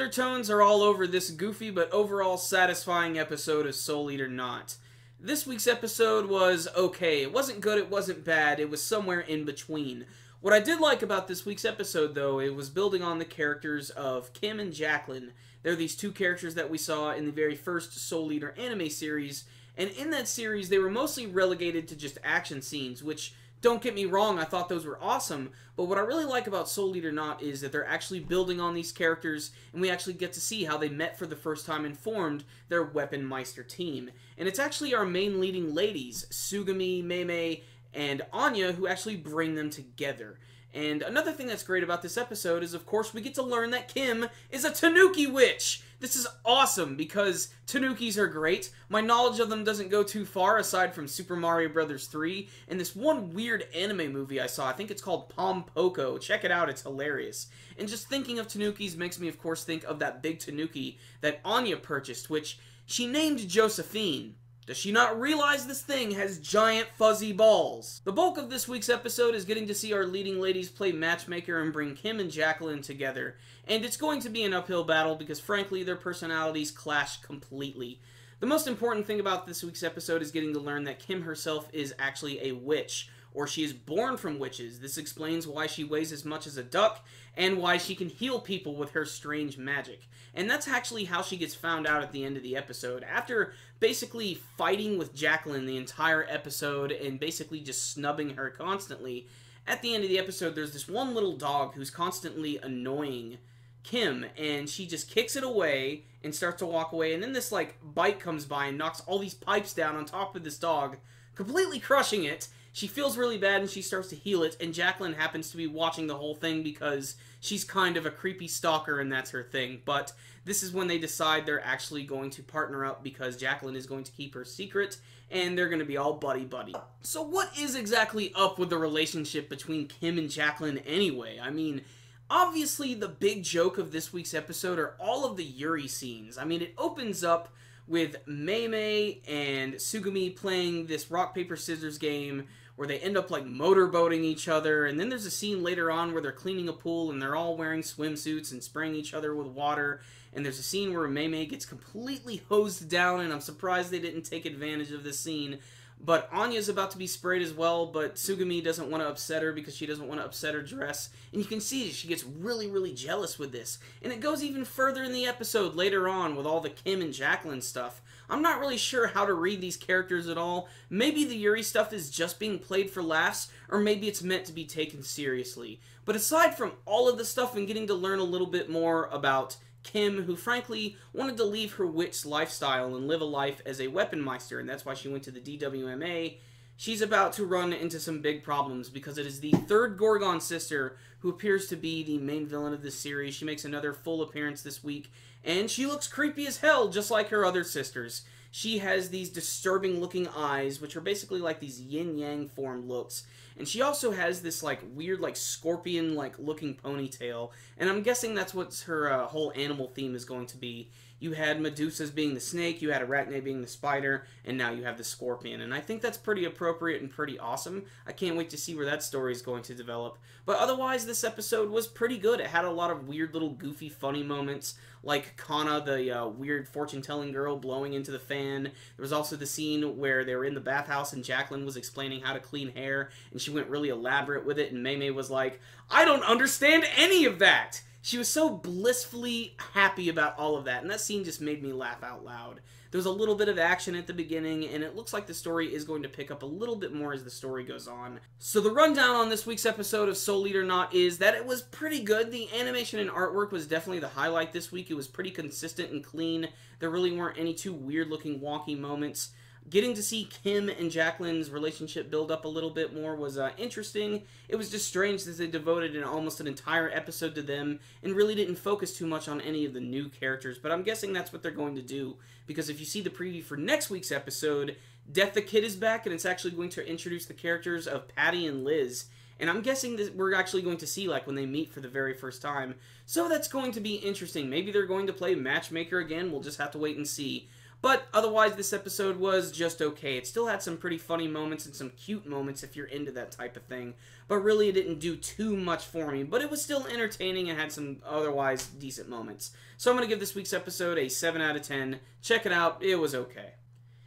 undertones are all over this goofy but overall satisfying episode of Soul Eater Not. This week's episode was okay. It wasn't good, it wasn't bad, it was somewhere in between. What I did like about this week's episode, though, it was building on the characters of Kim and Jacqueline. They're these two characters that we saw in the very first Soul Eater anime series, and in that series they were mostly relegated to just action scenes, which, don't get me wrong, I thought those were awesome, but what I really like about Soul Eater Not is that they're actually building on these characters, and we actually get to see how they met for the first time and formed their Weapon Meister team. And it's actually our main leading ladies, Sugumi, Mei, and Anya, who actually bring them together. And another thing that's great about this episode is, of course, we get to learn that Kim is a Tanuki witch! This is awesome, because Tanukis are great. My knowledge of them doesn't go too far, aside from Super Mario Bros. 3, and this one weird anime movie I saw, I think it's called Pom Poko. Check it out, it's hilarious. And just thinking of Tanukis makes me, of course, think of that big Tanuki that Anya purchased, which she named Josephine. Does she not realize this thing has giant fuzzy balls? The bulk of this week's episode is getting to see our leading ladies play matchmaker and bring Kim and Jacqueline together. And it's going to be an uphill battle because, frankly, their personalities clash completely. The most important thing about this week's episode is getting to learn that Kim herself is actually a witch, or she is born from witches. This explains why she weighs as much as a duck, and why she can heal people with her strange magic. And that's actually how she gets found out at the end of the episode. After basically fighting with Jacqueline the entire episode, and basically just snubbing her constantly, at the end of the episode there's this one little dog who's constantly annoying Kim, and she just kicks it away and starts to walk away, and then this, like, bike comes by and knocks all these pipes down on top of this dog, completely crushing it. She feels really bad and she starts to heal it, and Jacqueline happens to be watching the whole thing because she's kind of a creepy stalker and that's her thing. But this is when they decide they're actually going to partner up because Jacqueline is going to keep her secret and they're going to be all buddy-buddy. So what is exactly up with the relationship between Kim and Jacqueline anyway? I mean, obviously the big joke of this week's episode are all of the Yuri scenes. I mean, it opens up with Mei and Sugumi playing this rock, paper, scissors game where they end up, like, motorboating each other, and then there's a scene later on where they're cleaning a pool and they're all wearing swimsuits and spraying each other with water, and there's a scene where Mei gets completely hosed down, and I'm surprised they didn't take advantage of this scene. But Anya's about to be sprayed as well, but Sugumi doesn't want to upset her because she doesn't want to upset her dress. And you can see she gets really, really jealous with this. And it goes even further in the episode later on with all the Kim and Jacqueline stuff. I'm not really sure how to read these characters at all. Maybe the Yuri stuff is just being played for laughs, or maybe it's meant to be taken seriously. But aside from all of the stuff and getting to learn a little bit more about Kim, who frankly wanted to leave her witch lifestyle and live a life as a Weapon Meister, and that's why she went to the DWMA, she's about to run into some big problems because it is the third Gorgon sister who appears to be the main villain of this series. She makes another full appearance this week, and she looks creepy as hell, just like her other sisters. She has these disturbing looking eyes, which are basically like these yin-yang formed looks. And she also has this, like, weird, like, scorpion-like looking ponytail. And I'm guessing that's what her whole animal theme is going to be. You had Medusas being the snake, you had Arachne being the spider, and now you have the scorpion. And I think that's pretty appropriate and pretty awesome. I can't wait to see where that story is going to develop. But otherwise, this episode was pretty good. It had a lot of weird little goofy funny moments, like Kana, the weird fortune-telling girl, blowing into the fan. There was also the scene where they were in the bathhouse and Jacqueline was explaining how to clean hair, and she went really elaborate with it, and Mei was like, "I don't understand any of that!" She was so blissfully happy about all of that, and that scene just made me laugh out loud. There was a little bit of action at the beginning, and it looks like the story is going to pick up a little bit more as the story goes on. So the rundown on this week's episode of Soul Eater Not is that it was pretty good. The animation and artwork was definitely the highlight this week. It was pretty consistent and clean. There really weren't any too weird-looking wonky moments. Getting to see Kim and Jacqueline's relationship build up a little bit more was interesting. It was just strange that they devoted almost an entire episode to them and really didn't focus too much on any of the new characters, but I'm guessing that's what they're going to do, because if you see the preview for next week's episode, Death the Kid is back, and it's actually going to introduce the characters of Patty and Liz, and I'm guessing that we're actually going to see, like, when they meet for the very first time, so that's going to be interesting. Maybe they're going to play Matchmaker again, we'll just have to wait and see. But otherwise, this episode was just okay. It still had some pretty funny moments and some cute moments if you're into that type of thing. But really, it didn't do too much for me. But it was still entertaining and had some otherwise decent moments. So I'm going to give this week's episode a 7 out of 10. Check it out. It was okay.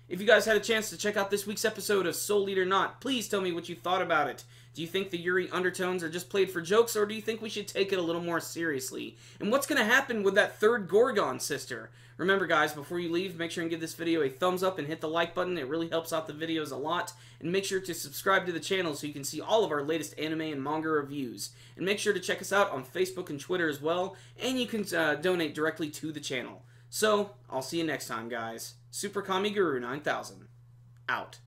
If you guys had a chance to check out this week's episode of Soul Eater Not, please tell me what you thought about it. Do you think the Yuri undertones are just played for jokes, or do you think we should take it a little more seriously? And what's going to happen with that third Gorgon sister? Remember guys, before you leave, make sure and give this video a thumbs up and hit the like button. It really helps out the videos a lot. And make sure to subscribe to the channel so you can see all of our latest anime and manga reviews. And make sure to check us out on Facebook and Twitter as well. And you can donate directly to the channel. So, I'll see you next time guys. Super Kami Guru 9000. Out.